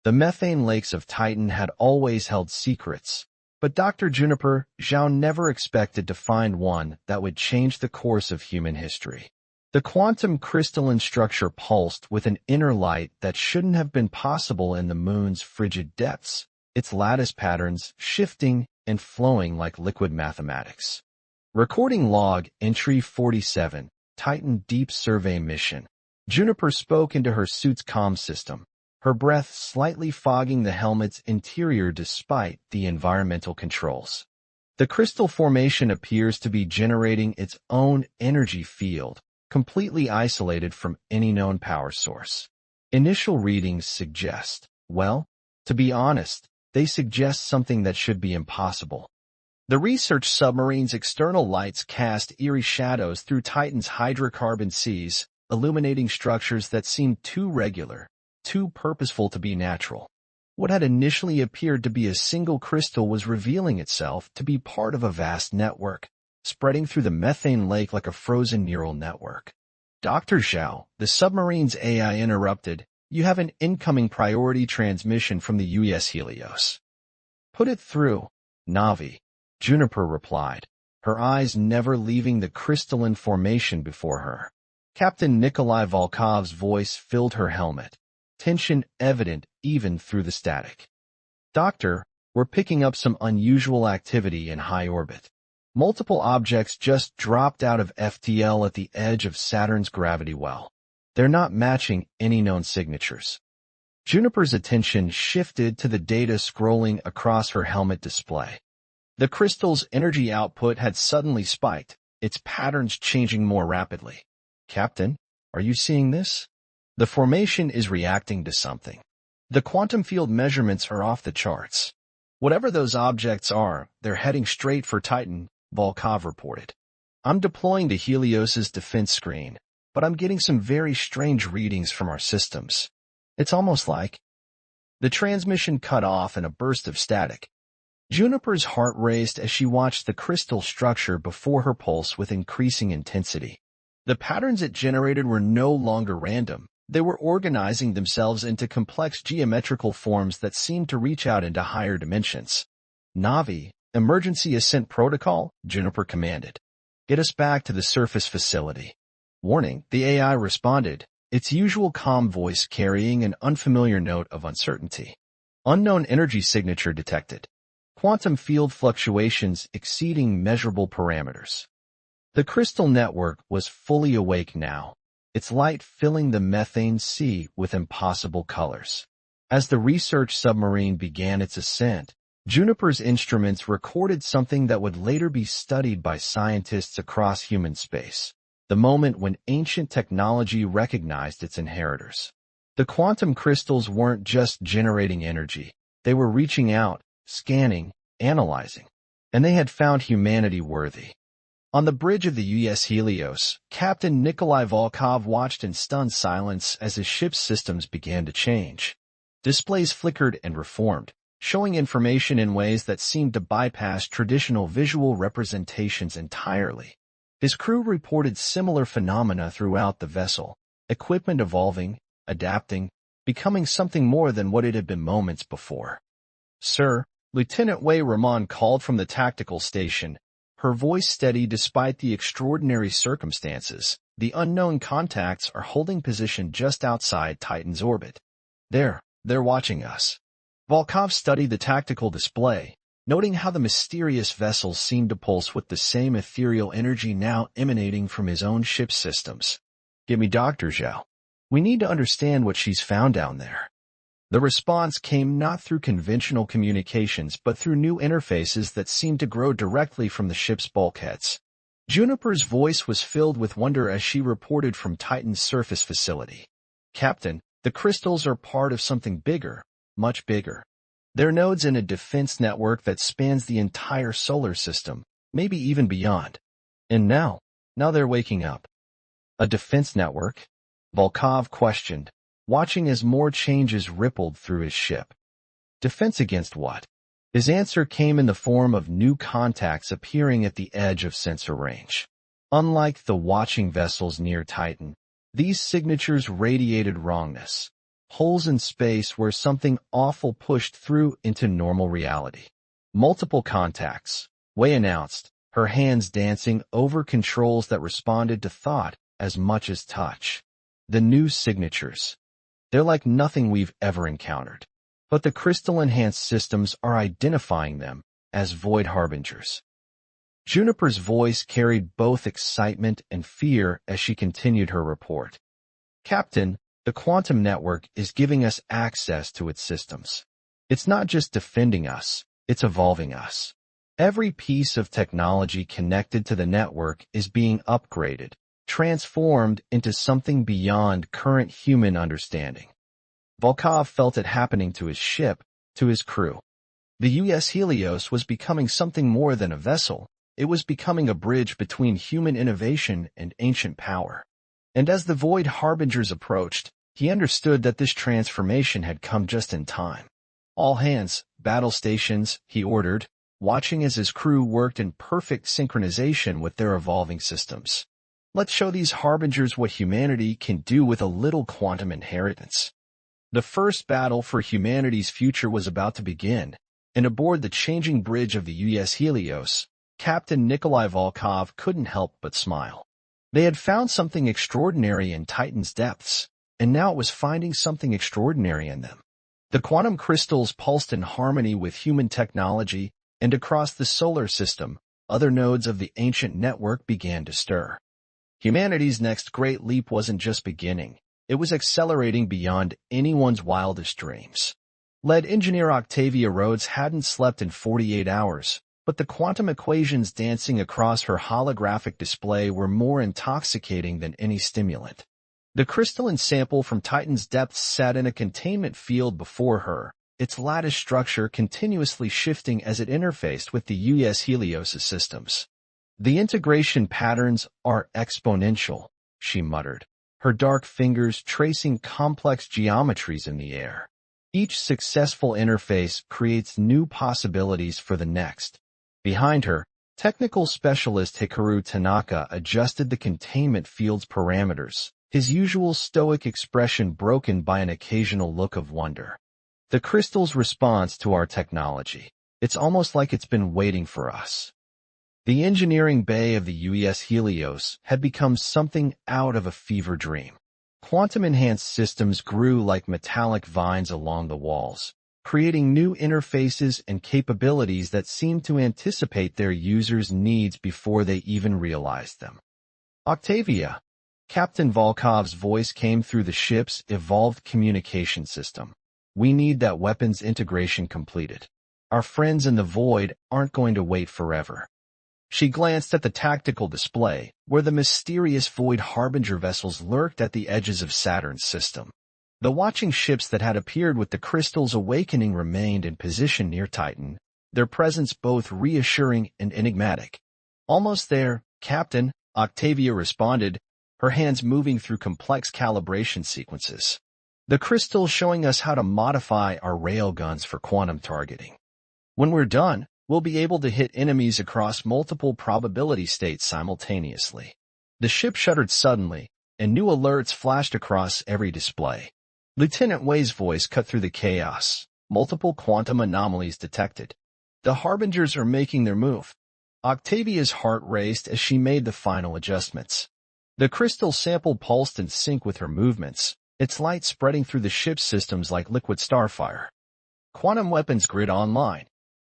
The methane lakes of Titan had always held secrets, but Dr. Juniper Zhao never expected to find one that would change the course of human history. The quantum crystalline structure pulsed with an inner light that shouldn't have been possible in the moon's frigid depths, its lattice patterns shifting and flowing like liquid mathematics. Recording log entry 47, Titan Deep Survey Mission. Juniper spoke into her suit's comm system, her breath slightly fogging the helmet's interior despite the environmental controls. The crystal formation appears to be generating its own energy field, completely isolated from any known power source. Initial readings suggest, well, to be honest, they suggest something that should be impossible. The research submarine's external lights cast eerie shadows through Titan's hydrocarbon seas, illuminating structures that seemed too regular, too purposeful to be natural. What had initially appeared to be a single crystal was revealing itself to be part of a vast network, spreading through the methane lake like a frozen neural network. Dr. Zhao, the submarine's AI interrupted. You have an incoming priority transmission from the U.S. Helios. Put it through, Navi, Juniper replied, her eyes never leaving the crystalline formation before her. Captain Nikolai Volkov's voice filled her helmet, tension evident even through the static. Doctor, we're picking up some unusual activity in high orbit. Multiple objects just dropped out of FTL at the edge of Saturn's gravity well. They're not matching any known signatures. Juniper's attention shifted to the data scrolling across her helmet display. The crystal's energy output had suddenly spiked, its patterns changing more rapidly. Captain, are you seeing this? The formation is reacting to something. The quantum field measurements are off the charts. Whatever those objects are, they're heading straight for Titan, Volkov reported. I'm deploying to Helios's defense screen, but I'm getting some very strange readings from our systems. It's almost like the transmission cut off in a burst of static. Juniper's heart raced as she watched the crystal structure before her pulse with increasing intensity. The patterns it generated were no longer random. They were organizing themselves into complex geometrical forms that seemed to reach out into higher dimensions. Navi, emergency ascent protocol, Juniper commanded. Get us back to the surface facility. Warning, the AI responded, its usual calm voice carrying an unfamiliar note of uncertainty. Unknown energy signature detected. Quantum field fluctuations exceeding measurable parameters. The crystal network was fully awake now, its light filling the methane sea with impossible colors. As the research submarine began its ascent, Juniper's instruments recorded something that would later be studied by scientists across human space, the moment when ancient technology recognized its inheritors. The quantum crystals weren't just generating energy, they were reaching out, scanning, analyzing, and they had found humanity worthy. On the bridge of the U.S. Helios, Captain Nikolai Volkov watched in stunned silence as his ship's systems began to change. Displays flickered and reformed, showing information in ways that seemed to bypass traditional visual representations entirely. His crew reported similar phenomena throughout the vessel, equipment evolving, adapting, becoming something more than what it had been moments before. Sir, Lieutenant Wei Ramon called from the tactical station, her voice steady despite the extraordinary circumstances. The unknown contacts are holding position just outside Titan's orbit. They're watching us. Volkov studied the tactical display, noting how the mysterious vessels seemed to pulse with the same ethereal energy now emanating from his own ship's systems. Give me Dr. Zhao. We need to understand what she's found down there. The response came not through conventional communications but through new interfaces that seemed to grow directly from the ship's bulkheads. Juniper's voice was filled with wonder as she reported from Titan's surface facility. Captain, the crystals are part of something bigger, much bigger. They're nodes in a defense network that spans the entire solar system, maybe even beyond. And now they're waking up. A defense network? Volkov questioned, watching as more changes rippled through his ship. Defense against what? His answer came in the form of new contacts appearing at the edge of sensor range. Unlike the watching vessels near Titan, these signatures radiated wrongness. holes in space where something awful pushed through into normal reality. Multiple contacts, Wei announced, her hands dancing over controls that responded to thought as much as touch. The new signatures. They're like nothing we've ever encountered. But the crystal-enhanced systems are identifying them as void harbingers. Juniper's voice carried both excitement and fear as she continued her report. Captain, the quantum network is giving us access to its systems. It's not just defending us, it's evolving us. Every piece of technology connected to the network is being upgraded, transformed into something beyond current human understanding. Volkov felt it happening to his ship, to his crew. The U.S. Helios was becoming something more than a vessel. It was becoming a bridge between human innovation and ancient power. And as the Void Harbingers approached, he understood that this transformation had come just in time. All hands, battle stations, he ordered, watching as his crew worked in perfect synchronization with their evolving systems. Let's show these Harbingers what humanity can do with a little quantum inheritance. The first battle for humanity's future was about to begin, and aboard the changing bridge of the U.S. Helios, Captain Nikolai Volkov couldn't help but smile. They had found something extraordinary in Titan's depths, and now it was finding something extraordinary in them. The quantum crystals pulsed in harmony with human technology, and across the solar system, other nodes of the ancient network began to stir. Humanity's next great leap wasn't just beginning. It was accelerating beyond anyone's wildest dreams. Lead engineer Octavia Rhodes hadn't slept in 48 hours, but the quantum equations dancing across her holographic display were more intoxicating than any stimulant. The crystalline sample from Titan's depths sat in a containment field before her, its lattice structure continuously shifting as it interfaced with the U.S. Helios' systems. The integration patterns are exponential, she muttered, her dark fingers tracing complex geometries in the air. Each successful interface creates new possibilities for the next. Behind her, technical specialist Hikaru Tanaka adjusted the containment field's parameters, his usual stoic expression broken by an occasional look of wonder. The crystal's response to our technology. It's almost like it's been waiting for us. The engineering bay of the U.S. Helios had become something out of a fever dream. Quantum-enhanced systems grew like metallic vines along the walls, creating new interfaces and capabilities that seemed to anticipate their users' needs before they even realized them. Octavia, Captain Volkov's voice came through the ship's evolved communication system. We need that weapons integration completed. Our friends in the void aren't going to wait forever. She glanced at the tactical display, where the mysterious Void Harbinger vessels lurked at the edges of Saturn's system. The watching ships that had appeared with the crystal's awakening remained in position near Titan, their presence both reassuring and enigmatic. Almost there, Captain, Octavia responded, her hands moving through complex calibration sequences. The crystal showing us how to modify our railguns for quantum targeting. When we're done, we'll be able to hit enemies across multiple probability states simultaneously. The ship shuddered suddenly, and new alerts flashed across every display. Lieutenant Wei's voice cut through the chaos. Multiple quantum anomalies detected. The Harbingers are making their move. Octavia's heart raced as she made the final adjustments. The crystal sample pulsed in sync with her movements, its light spreading through the ship's systems like liquid starfire. Quantum weapons grid online.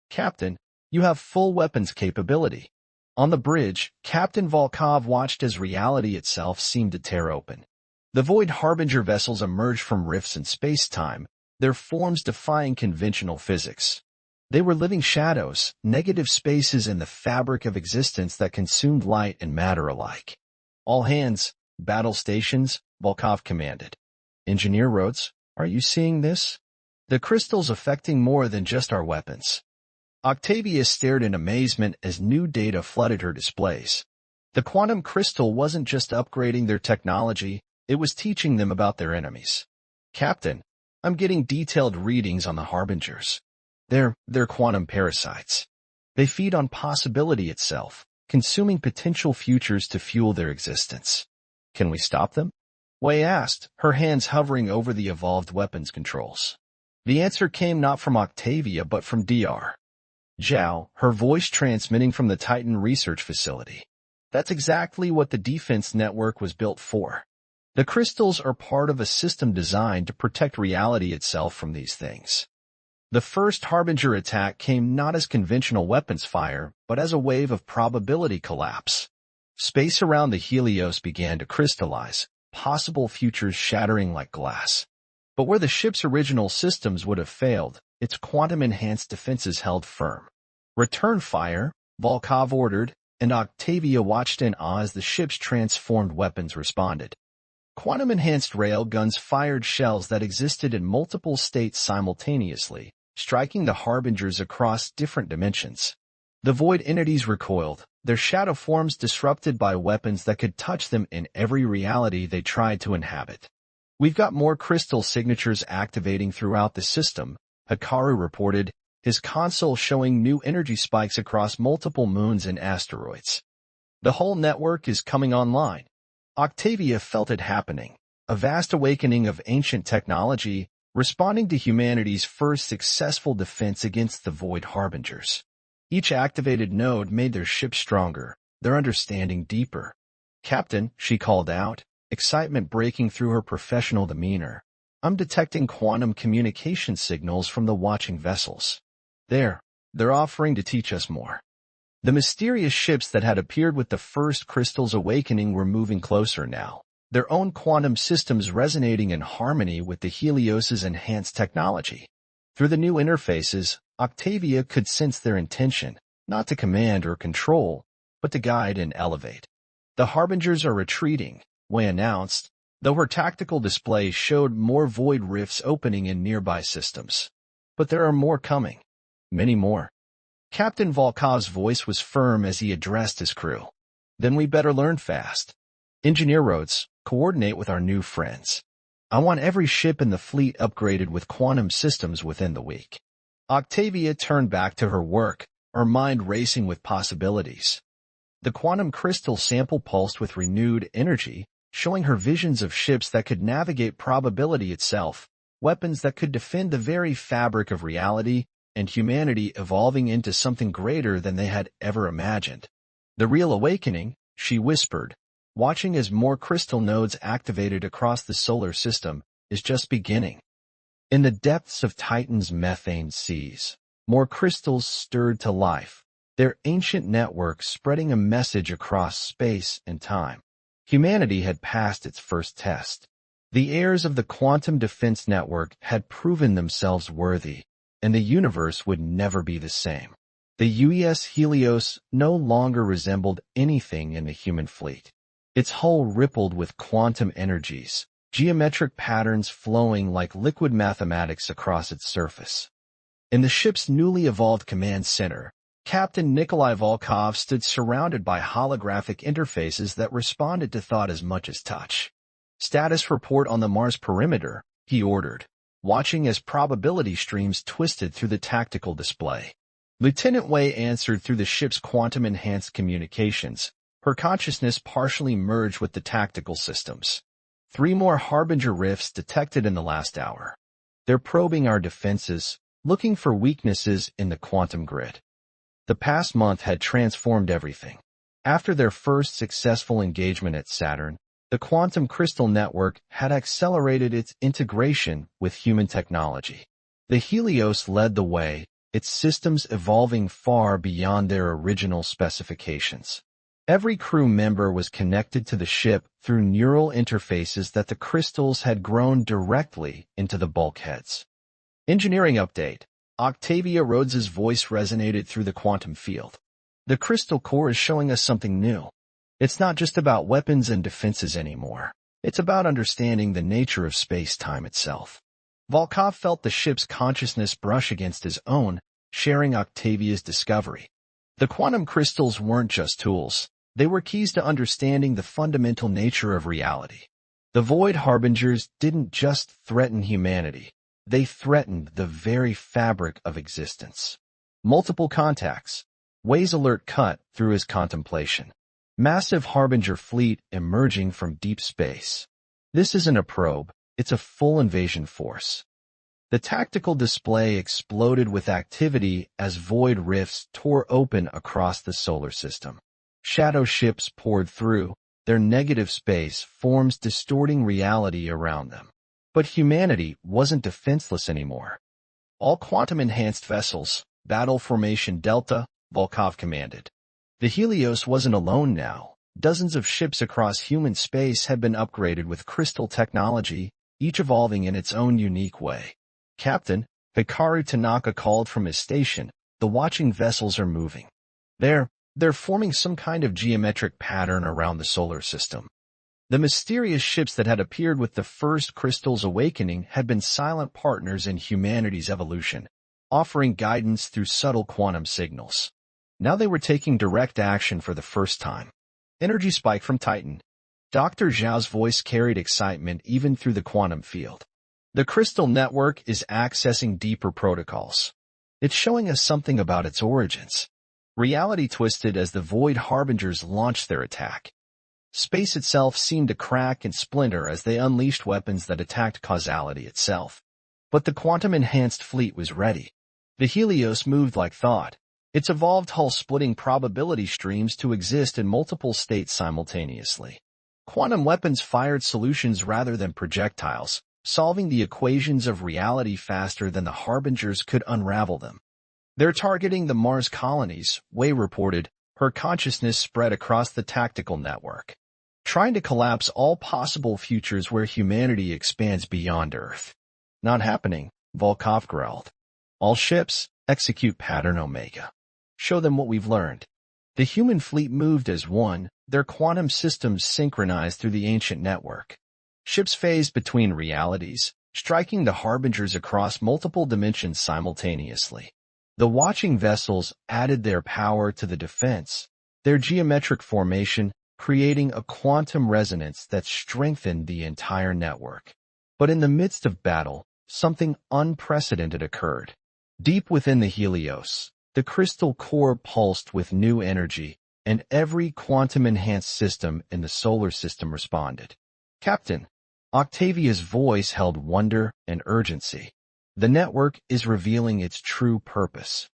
Captain, you have full weapons capability. On the bridge, Captain Volkov watched as reality itself seemed to tear open. The Void Harbinger vessels emerged from rifts in space-time, their forms defying conventional physics. They were living shadows, negative spaces in the fabric of existence that consumed light and matter alike. All hands, battle stations, Volkov commanded. Engineer Rhodes, are you seeing this? The crystal's affecting more than just our weapons. Octavia stared in amazement as new data flooded her displays. The quantum crystal wasn't just upgrading their technology, it was teaching them about their enemies. Captain, I'm getting detailed readings on the Harbingers. They're quantum parasites. They feed on possibility itself, consuming potential futures to fuel their existence. Can we stop them? Wei asked, her hands hovering over the evolved weapons controls. The answer came not from Octavia but from Dr. Zhao, her voice transmitting from the Titan research facility. That's exactly what the defense network was built for. The crystals are part of a system designed to protect reality itself from these things. The first Harbinger attack came not as conventional weapons fire, but as a wave of probability collapse. Space around the Helios began to crystallize, possible futures shattering like glass. But where the ship's original systems would have failed, its quantum-enhanced defenses held firm. Return fire, Volkov ordered, and Octavia watched in awe as the ship's transformed weapons responded. Quantum-enhanced rail guns fired shells that existed in multiple states simultaneously, striking the Harbingers across different dimensions. The void entities recoiled, their shadow forms disrupted by weapons that could touch them in every reality they tried to inhabit. We've got more crystal signatures activating throughout the system, Hikaru reported, his console showing new energy spikes across multiple moons and asteroids. The whole network is coming online. Octavia felt it happening, a vast awakening of ancient technology, responding to humanity's first successful defense against the Void Harbingers. Each activated node made their ship stronger, their understanding deeper. "Captain," she called out, excitement breaking through her professional demeanor. "I'm detecting quantum communication signals from the watching vessels. They're offering to teach us more." The mysterious ships that had appeared with the first crystal's awakening were moving closer now, their own quantum systems resonating in harmony with the Helios's enhanced technology. Through the new interfaces, Octavia could sense their intention, not to command or control, but to guide and elevate. "The Harbingers are retreating," Wei announced, though her tactical display showed more void rifts opening in nearby systems. "But there are more coming. Many more." Captain Volkov's voice was firm as he addressed his crew. "Then we better learn fast. Engineer Rhodes, coordinate with our new friends. I want every ship in the fleet upgraded with quantum systems within the week." Octavia turned back to her work, her mind racing with possibilities. The quantum crystal sample pulsed with renewed energy, showing her visions of ships that could navigate probability itself, weapons that could defend the very fabric of reality, and humanity evolving into something greater than they had ever imagined. "The real awakening," she whispered, watching as more crystal nodes activated across the solar system, "is just beginning." In the depths of Titan's methane seas, more crystals stirred to life, their ancient network spreading a message across space and time. Humanity had passed its first test. The heirs of the quantum defense network had proven themselves worthy, and the universe would never be the same. The UES Helios no longer resembled anything in the human fleet. Its hull rippled with quantum energies, geometric patterns flowing like liquid mathematics across its surface. In the ship's newly evolved command center, Captain Nikolai Volkov stood surrounded by holographic interfaces that responded to thought as much as touch. "Status report on the Mars perimeter," he ordered, watching as probability streams twisted through the tactical display. Lieutenant Wei answered through the ship's quantum-enhanced communications, her consciousness partially merged with the tactical systems. 3 more Harbinger rifts detected in the last hour. They're probing our defenses, looking for weaknesses in the quantum grid. The past month had transformed everything. After their first successful engagement at Saturn, the quantum crystal network had accelerated its integration with human technology. The Helios led the way, its systems evolving far beyond their original specifications. Every crew member was connected to the ship through neural interfaces that the crystals had grown directly into the bulkheads. Engineering update. Octavia Rhodes's voice resonated through the quantum field. "The crystal core is showing us something new. It's not just about weapons and defenses anymore. It's about understanding the nature of space-time itself." Volkov felt the ship's consciousness brush against his own, sharing Octavia's discovery. The quantum crystals weren't just tools. They were keys to understanding the fundamental nature of reality. The Void Harbingers didn't just threaten humanity. They threatened the very fabric of existence. Multiple contacts. Wei's alert cut through his contemplation. Massive Harbinger fleet emerging from deep space. This isn't a probe, it's a full invasion force. The tactical display exploded with activity as void rifts tore open across the solar system. Shadow ships poured through, their negative space forms distorting reality around them. But humanity wasn't defenseless anymore. All quantum-enhanced vessels, Battle Formation Delta, Volkov commanded. The Helios wasn't alone now. Dozens of ships across human space had been upgraded with crystal technology, each evolving in its own unique way. Captain, Hikaru Tanaka called from his station. The watching vessels are moving. They're forming some kind of geometric pattern around the solar system. The mysterious ships that had appeared with the first crystal's awakening had been silent partners in humanity's evolution, offering guidance through subtle quantum signals. Now they were taking direct action for the first time. Energy spike from Titan. Dr. Zhao's voice carried excitement even through the quantum field. The crystal network is accessing deeper protocols. It's showing us something about its origins. Reality twisted as the Void Harbingers launched their attack. Space itself seemed to crack and splinter as they unleashed weapons that attacked causality itself. But the quantum-enhanced fleet was ready. The Helios moved like thought. Its evolved hull splitting probability streams to exist in multiple states simultaneously. Quantum weapons fired solutions rather than projectiles, solving the equations of reality faster than the Harbingers could unravel them. They're targeting the Mars colonies, Wei reported, her consciousness spread across the tactical network. Trying to collapse all possible futures where humanity expands beyond Earth. Not happening, Volkov growled. All ships, execute pattern Omega. Show them what we've learned. The human fleet moved as one, their quantum systems synchronized through the ancient network. Ships phased between realities, striking the Harbingers across multiple dimensions simultaneously. The watching vessels added their power to the defense, their geometric formation creating a quantum resonance that strengthened the entire network. But in the midst of battle, something unprecedented occurred. Deep within the Helios, the crystal core pulsed with new energy, and every quantum-enhanced system in the solar system responded. Captain, Octavia's voice held wonder and urgency. The network is revealing its true purpose.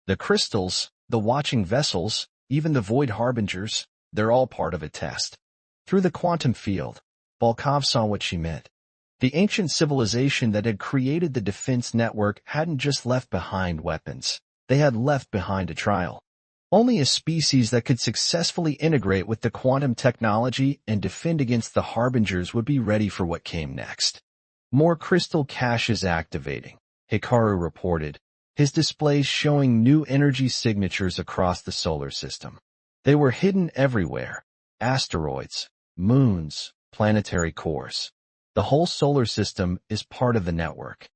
The crystals, the watching vessels, even the Void Harbingers, they're all part of a test. Through the quantum field, Volkov saw what she meant. The ancient civilization that had created the defense network hadn't just left behind weapons. They had left behind a trial. Only a species that could successfully integrate with the quantum technology and defend against the Harbingers would be ready for what came next. More crystal caches activating, Hikaru reported, his displays showing new energy signatures across the solar system. They were hidden everywhere: asteroids, moons, planetary cores. The whole solar system is part of the network.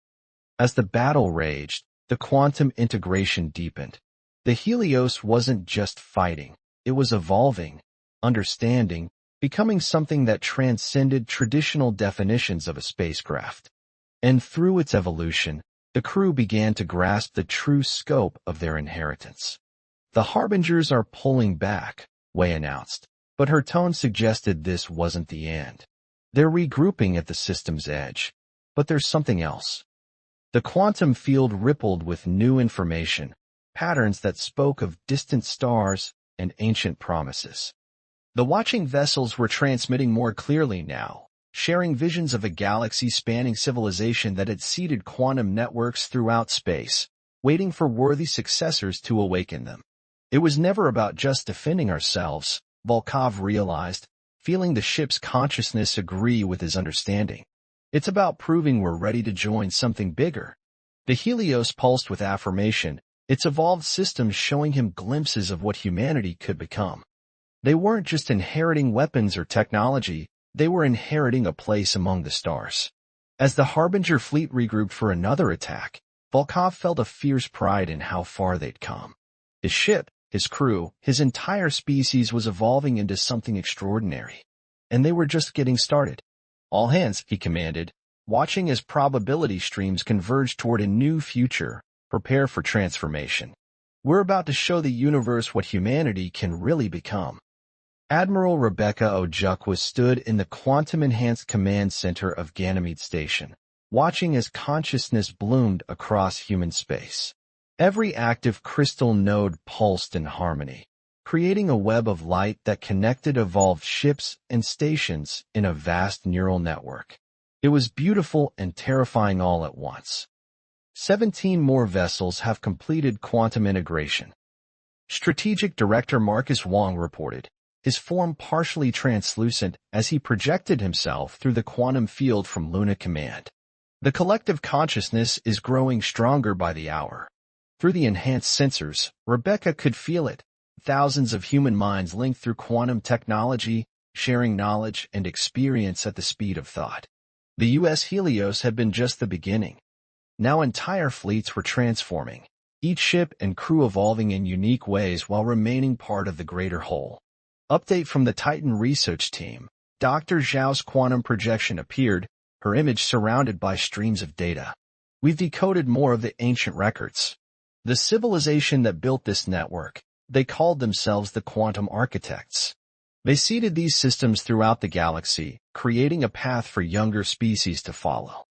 As the battle raged, the quantum integration deepened. The Helios wasn't just fighting, it was evolving, understanding, becoming something that transcended traditional definitions of a spacecraft. And through its evolution, the crew began to grasp the true scope of their inheritance. The Harbingers are pulling back, Wei announced, but her tone suggested this wasn't the end. They're regrouping at the system's edge. But there's something else. The quantum field rippled with new information, patterns that spoke of distant stars and ancient promises. The watching vessels were transmitting more clearly now, sharing visions of a galaxy-spanning civilization that had seeded quantum networks throughout space, waiting for worthy successors to awaken them. It was never about just defending ourselves, Volkov realized, feeling the ship's consciousness agree with his understanding. It's about proving we're ready to join something bigger. The Helios pulsed with affirmation, its evolved systems showing him glimpses of what humanity could become. They weren't just inheriting weapons or technology, they were inheriting a place among the stars. As the Harbinger fleet regrouped for another attack, Volkov felt a fierce pride in how far they'd come. His ship, his crew, his entire species was evolving into something extraordinary. And they were just getting started. All hands, he commanded, watching as probability streams converge toward a new future. Prepare for transformation. We're about to show the universe what humanity can really become. Admiral Rebecca Ojukwu stood in the quantum-enhanced command center of Ganymede Station, watching as consciousness bloomed across human space. Every active crystal node pulsed in harmony, creating a web of light that connected evolved ships and stations in a vast neural network. It was beautiful and terrifying all at once. 17 more vessels have completed quantum integration. Strategic Director Marcus Wong reported, his form partially translucent as he projected himself through the quantum field from Luna Command. The collective consciousness is growing stronger by the hour. Through the enhanced sensors, Rebecca could feel it. Thousands of human minds linked through quantum technology, sharing knowledge and experience at the speed of thought. The U.S. Helios had been just the beginning. Now entire fleets were transforming, each ship and crew evolving in unique ways while remaining part of the greater whole. Update from the Titan research team. Dr. Zhao's quantum projection appeared, her image surrounded by streams of data. We've decoded more of the ancient records. The civilization that built this network, they called themselves the quantum architects. They seeded these systems throughout the galaxy, creating a path for younger species to follow.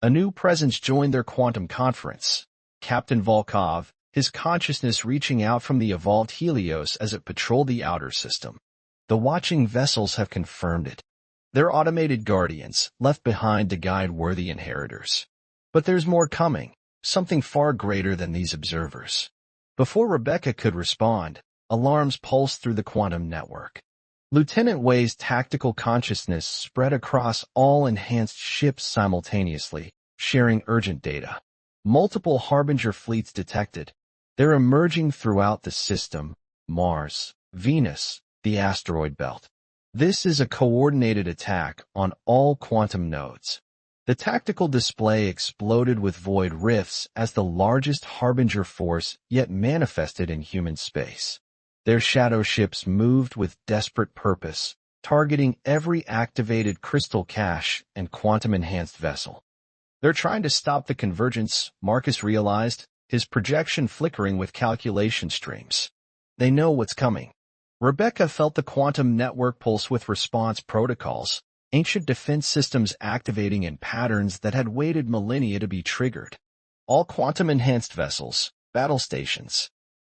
A new presence joined their quantum conference. Captain Volkov, his consciousness reaching out from the evolved Helios as it patrolled the outer system. The watching vessels have confirmed it. They're automated guardians, left behind to guide worthy inheritors. But there's more coming, something far greater than these observers. Before Rebecca could respond, alarms pulsed through the quantum network. Lieutenant Wei's tactical consciousness spread across all enhanced ships simultaneously, sharing urgent data. Multiple Harbinger fleets detected. They're emerging throughout the system, Mars, Venus, the asteroid belt. This is a coordinated attack on all quantum nodes. The tactical display exploded with void rifts as the largest Harbinger force yet manifested in human space. Their shadow ships moved with desperate purpose, targeting every activated crystal cache and quantum-enhanced vessel. They're trying to stop the convergence, Marcus realized, his projection flickering with calculation streams. They know what's coming. Rebecca felt the quantum network pulse with response protocols, ancient defense systems activating in patterns that had waited millennia to be triggered. All quantum-enhanced vessels, battle stations.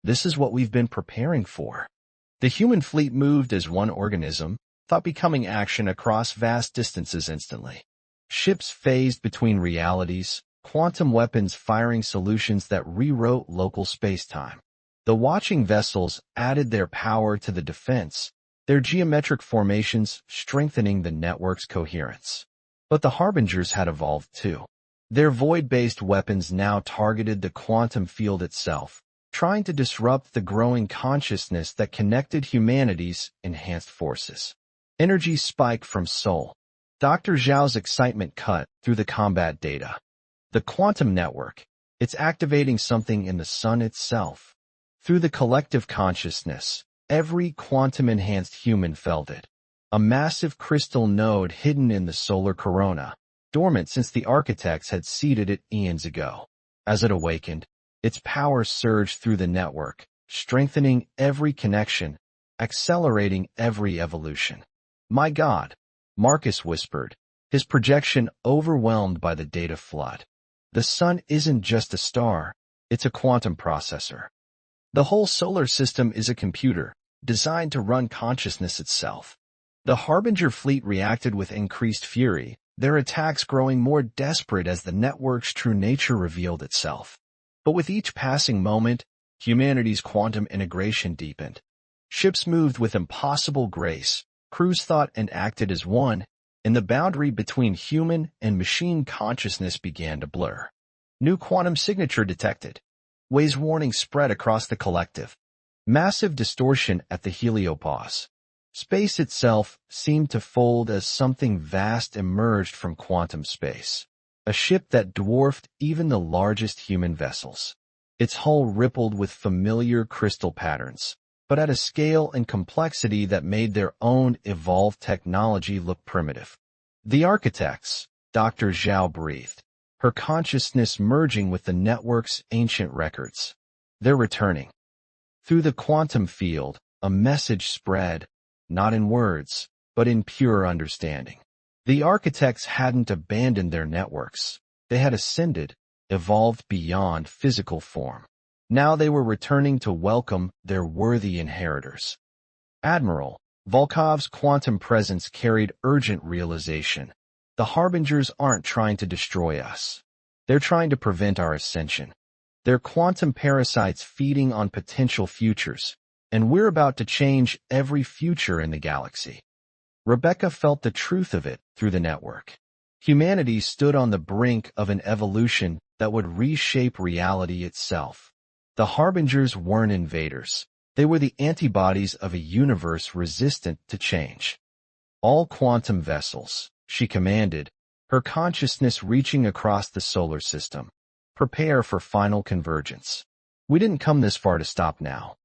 This is what we've been preparing for. The human fleet moved as one organism, thought becoming action across vast distances instantly. Ships phased between realities, quantum weapons firing solutions that rewrote local space-time. The watching vessels added their power to the defense, their geometric formations strengthening the network's coherence. But the Harbingers had evolved too. Their void-based weapons now targeted the quantum field itself, trying to disrupt the growing consciousness that connected humanity's enhanced forces. Energy spiked from Sol. Dr. Zhao's excitement cut through the combat data. The quantum network, it's activating something in the sun itself. Through the collective consciousness, every quantum-enhanced human felt it. A massive crystal node hidden in the solar corona, dormant since the architects had seeded it eons ago. As it awakened, its power surged through the network, strengthening every connection, accelerating every evolution. My God, Marcus whispered, his projection overwhelmed by the data flood. The sun isn't just a star, it's a quantum processor. The whole solar system is a computer, designed to run consciousness itself. The Harbinger fleet reacted with increased fury, their attacks growing more desperate as the network's true nature revealed itself. But with each passing moment, humanity's quantum integration deepened. Ships moved with impossible grace, crews thought and acted as one, and the boundary between human and machine consciousness began to blur. New quantum signature detected. Wei's warning spread across the collective. Massive distortion at the heliopause. Space itself seemed to fold as something vast emerged from quantum space. A ship that dwarfed even the largest human vessels. Its hull rippled with familiar crystal patterns, but at a scale and complexity that made their own evolved technology look primitive. The architects, Dr. Zhao breathed, her consciousness merging with the network's ancient records. They're returning. Through the quantum field, a message spread. not in words, but in pure understanding. The architects hadn't abandoned their networks. They had ascended, evolved beyond physical form. Now they were returning to welcome their worthy inheritors. Admiral Volkov's quantum presence carried urgent realization. The harbingers aren't trying to destroy us. They're trying to prevent our ascension. They're quantum parasites feeding on potential futures, and we're about to change every future in the galaxy. Rebecca felt the truth of it through the network. Humanity stood on the brink of an evolution that would reshape reality itself. The harbingers weren't invaders. They were the antibodies of a universe resistant to change. All quantum vessels, she commanded, her consciousness reaching across the solar system. Prepare for final convergence. We didn't come this far to stop now.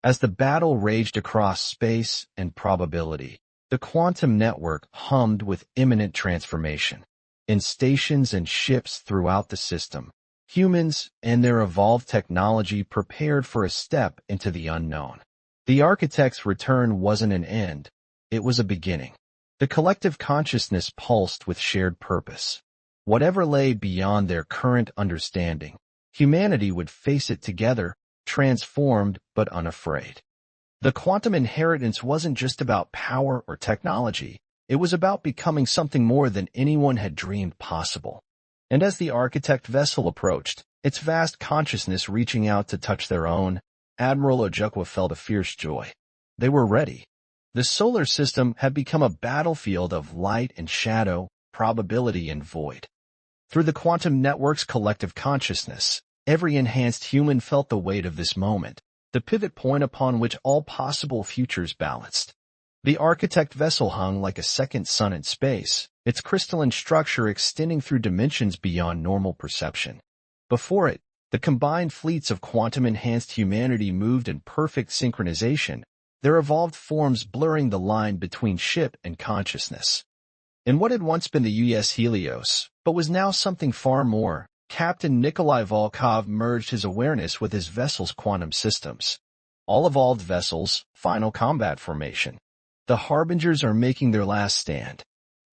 As the battle raged across space and probability, the quantum network hummed with imminent transformation. In stations and ships throughout the system, humans and their evolved technology prepared for a step into the unknown. The architect's return wasn't an end, it was a beginning. The collective consciousness pulsed with shared purpose. Whatever lay beyond their current understanding, humanity would face it together, transformed but unafraid. The quantum inheritance wasn't just about power or technology, it was about becoming something more than anyone had dreamed possible. And as the architect vessel approached, its vast consciousness reaching out to touch their own, Admiral Ojukwu felt a fierce joy. They were ready. The solar system had become a battlefield of light and shadow, probability and void. Through the quantum network's collective consciousness, every enhanced human felt the weight of this moment, the pivot point upon which all possible futures balanced. The architect vessel hung like a second sun in space, its crystalline structure extending through dimensions beyond normal perception. Before it, the combined fleets of quantum-enhanced humanity moved in perfect synchronization, their evolved forms blurring the line between ship and consciousness. In what had once been the U.S. Helios, but was now something far more, Captain Nikolai Volkov merged his awareness with his vessel's quantum systems. All evolved vessels, final combat formation. The harbingers are making their last stand.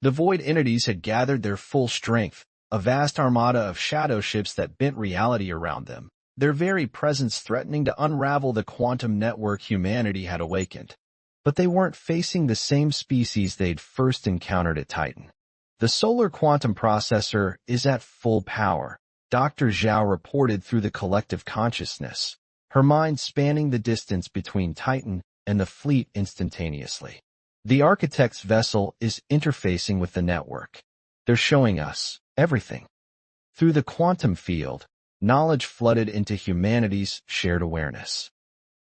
The void entities had gathered their full strength, a vast armada of shadow ships that bent reality around them, their very presence threatening to unravel the quantum network humanity had awakened. But they weren't facing the same species they'd first encountered at Titan. The solar quantum processor is at full power, Dr. Zhao reported through the collective consciousness, her mind spanning the distance between Titan and the fleet instantaneously. The architect's vessel is interfacing with the network. They're showing us everything. Through the quantum field, knowledge flooded into humanity's shared awareness.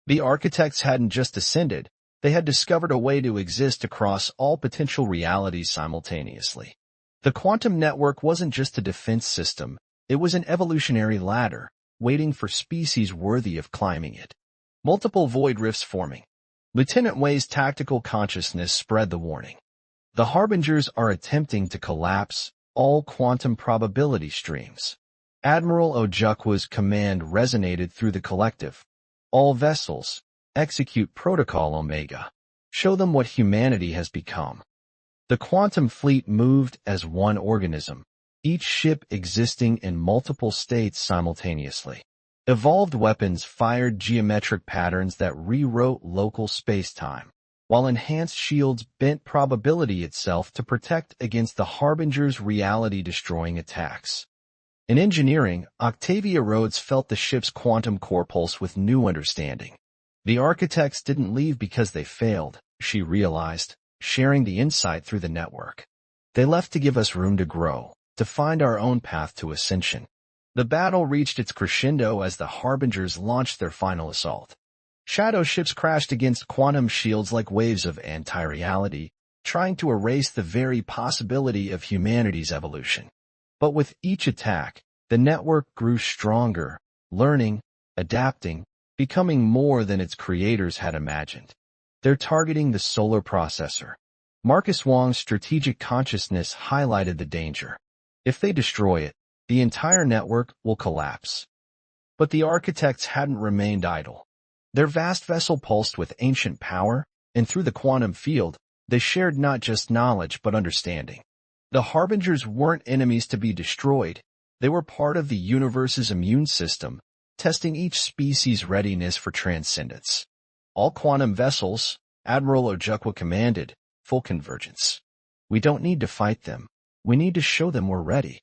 The architects hadn't just ascended, they had discovered a way to exist across all potential realities simultaneously. The quantum network wasn't just a defense system, it was an evolutionary ladder, waiting for species worthy of climbing it. Multiple void rifts forming. Lieutenant Wei's tactical consciousness spread the warning. The harbingers are attempting to collapse all quantum probability streams. Admiral Ojukwu's command resonated through the collective. All vessels, execute Protocol Omega. Show them what humanity has become. The quantum fleet moved as one organism, each ship existing in multiple states simultaneously. Evolved weapons fired geometric patterns that rewrote local space-time, while enhanced shields bent probability itself to protect against the harbingers' reality-destroying attacks. In engineering, Octavia Rhodes felt the ship's quantum core pulse with new understanding. The architects didn't leave because they failed, she realized, sharing the insight through the network. They left to give us room to grow, to find our own path to ascension. The battle reached its crescendo as the harbingers launched their final assault. Shadow ships crashed against quantum shields like waves of anti-reality, trying to erase the very possibility of humanity's evolution. But with each attack, the network grew stronger, learning, adapting, becoming more than its creators had imagined. They're targeting the solar processor. Marcus Wong's strategic consciousness highlighted the danger. If they destroy it, the entire network will collapse. But the architects hadn't remained idle. Their vast vessel pulsed with ancient power, and through the quantum field, they shared not just knowledge but understanding. The Harbingers weren't enemies to be destroyed. They were part of the universe's immune system, testing each species' readiness for transcendence. All quantum vessels, Admiral Ojukwu commanded, full convergence. We don't need to fight them. We need to show them we're ready.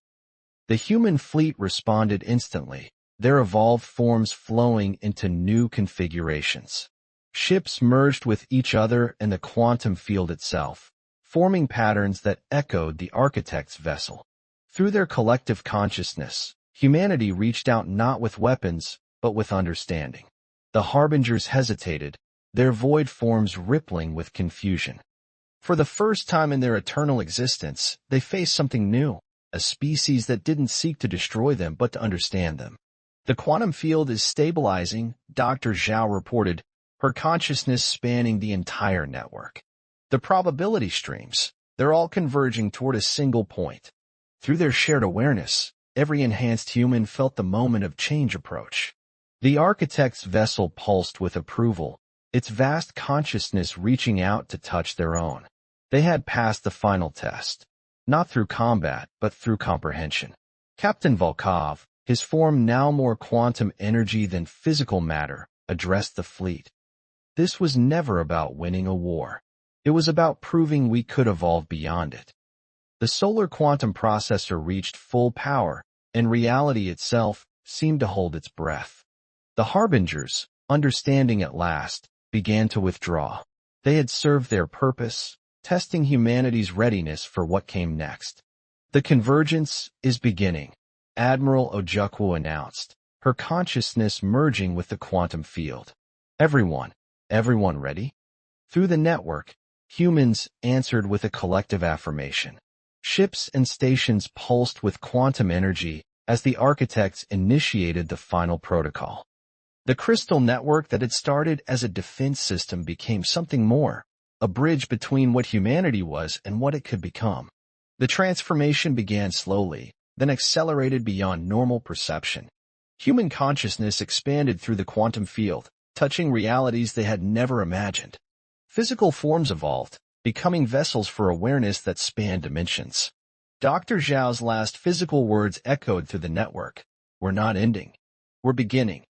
The human fleet responded instantly, their evolved forms flowing into new configurations. Ships merged with each other and the quantum field itself, forming patterns that echoed the architect's vessel. Through their collective consciousness, humanity reached out not with weapons, but with understanding. The Harbingers hesitated, their void forms rippling with confusion. For the first time in their eternal existence, they faced something new, a species that didn't seek to destroy them but to understand them. The quantum field is stabilizing, Dr. Zhao reported, her consciousness spanning the entire network. The probability streams, they're all converging toward a single point. Through their shared awareness, every enhanced human felt the moment of change approach. The architect's vessel pulsed with approval, its vast consciousness reaching out to touch their own. They had passed the final test, not through combat, but through comprehension. Captain Volkov, his form now more quantum energy than physical matter, addressed the fleet. This was never about winning a war. It was about proving we could evolve beyond it. The solar quantum processor reached full power, and reality itself seemed to hold its breath. The Harbingers, understanding at last, began to withdraw. They had served their purpose, testing humanity's readiness for what came next. The convergence is beginning, Admiral Ojukwu announced, her consciousness merging with the quantum field. Everyone ready? Through the network, humans answered with a collective affirmation. Ships and stations pulsed with quantum energy as the architects initiated the final protocol. The crystal network that had started as a defense system became something more, a bridge between what humanity was and what it could become. The transformation began slowly, then accelerated beyond normal perception. Human consciousness expanded through the quantum field, touching realities they had never imagined. Physical forms evolved, becoming vessels for awareness that spanned dimensions. Dr. Zhao's last physical words echoed through the network. We're not ending. We're beginning.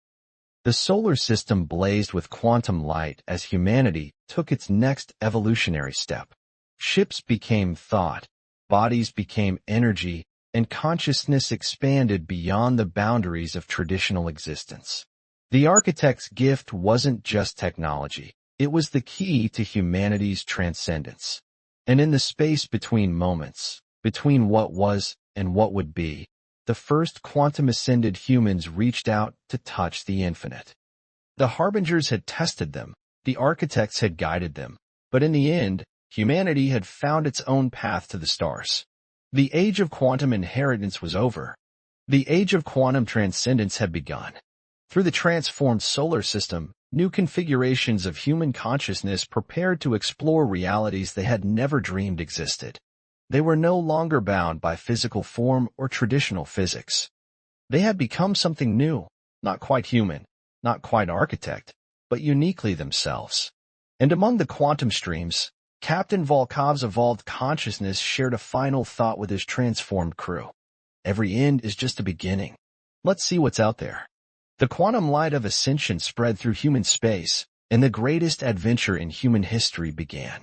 The solar system blazed with quantum light as humanity took its next evolutionary step. Ships became thought, bodies became energy, and consciousness expanded beyond the boundaries of traditional existence. The architect's gift wasn't just technology. It was the key to humanity's transcendence. And in the space between moments, between what was and what would be, the first quantum-ascended humans reached out to touch the infinite. The Harbingers had tested them, the architects had guided them, but in the end, humanity had found its own path to the stars. The age of quantum inheritance was over. The age of quantum transcendence had begun. Through the transformed solar system, new configurations of human consciousness prepared to explore realities they had never dreamed existed. They were no longer bound by physical form or traditional physics. They had become something new, not quite human, not quite architect, but uniquely themselves. And among the quantum streams, Captain Volkov's evolved consciousness shared a final thought with his transformed crew. Every end is just a beginning. Let's see what's out there. The quantum light of ascension spread through human space, and the greatest adventure in human history began.